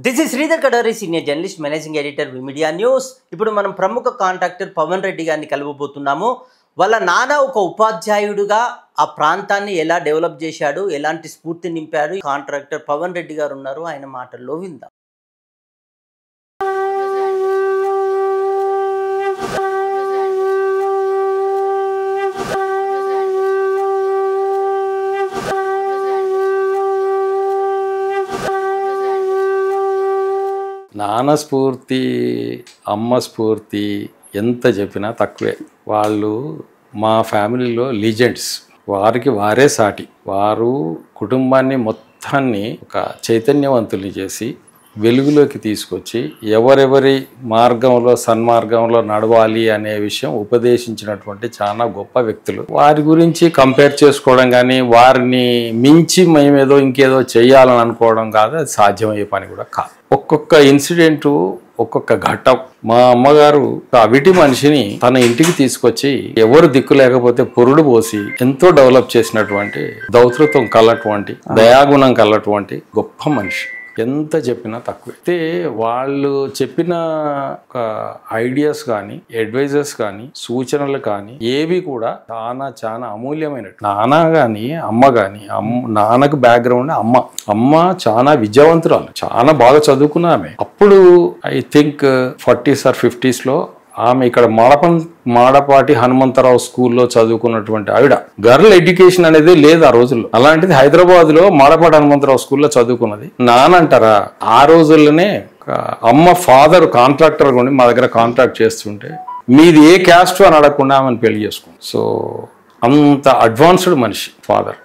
This is Sridhar Kadari, senior journalist, managing editor media news. ఇప్పుడు మనం ప్రముఖ కాంట్రాక్టర్ పవన్ రెడ్డి గారిని కలవబోతున్నాము. వాళ్ళ నాన్న ఒక ఉపాధ్యాయుడిగా ఆ ప్రాంతాన్ని ఎలా డెవలప్ చేశాడు, ఎలాంటి స్ఫూర్తి నింపాడు కాంట్రాక్టర్ పవన్ రెడ్డి గారు ఉన్నారు. ఆయన మాటల్లో విందాం. నాన్న స్ఫూర్తి, అమ్మ స్ఫూర్తి ఎంత చెప్పినా తక్కువే. వాళ్ళు మా ఫ్యామిలీలో లీజెండ్స్. వారికి వారే సాటి. వారు కుటుంబాన్ని మొత్తాన్ని ఒక చైతన్యవంతుల్ని చేసి వెలుగులోకి తీసుకొచ్చి ఎవరెవరి మార్గంలో సన్మార్గంలో నడవాలి అనే విషయం ఉపదేశించినటువంటి చాలా గొప్ప వ్యక్తులు. వారి గురించి కంపేర్ చేసుకోవడం కానీ వారిని మించి మేమేదో ఇంకేదో చేయాలని అనుకోవడం కాదు. అది సాధ్యమయ్యే పని కూడా కాదు. ఒక్కొక్క ఇన్సిడెంటు, ఒక్కొక్క ఘట్టం. మా అమ్మగారు అవిటి మనిషిని తన ఇంటికి తీసుకొచ్చి ఎవరు దిక్కు లేకపోతే పొరుడు పోసి ఎంతో డెవలప్ చేసినటువంటి, దౌత్రత్వం కలటువంటి, దయాగుణం కలటువంటి గొప్ప మనిషి. ఎంత చెప్పినా తక్కువే. వాళ్ళు చెప్పిన ఒక ఐడియాస్ కానీ, అడ్వైజర్స్ కానీ, సూచనలు కానీ ఏవి కూడా చాలా అమూల్యమైనట్టు. నాన్న కానీ అమ్మ కానీ, నాన్నకు బ్యాక్గ్రౌండ్ అమ్మ చాలా విద్యావంతురాలు, చాలా బాగా చదువుకున్న ఆమె. అప్పుడు I think 40s or 50s ఆమె ఇక్కడ మాడపాటి హనుమంతరావు స్కూల్లో చదువుకున్నటువంటి ఆవిడ. గర్ల్ ఎడ్యుకేషన్ అనేది లేదు ఆ రోజుల్లో. అలాంటిది హైదరాబాద్లో మాడపాటి హనుమంతరావు స్కూల్లో చదువుకున్నది. నానంటారా, ఆ రోజుల్లోనే అమ్మ ఫాదర్ కాంట్రాక్టర్ కూడా మా దగ్గర కాంట్రాక్ట్ చేస్తుంటే మీది ఏ క్యాస్ట్ అని అడగకుండా ఆమెను పెళ్లి చేసుకుంది. సో అంత అడ్వాన్స్డ్ మనిషి ఫాదర్.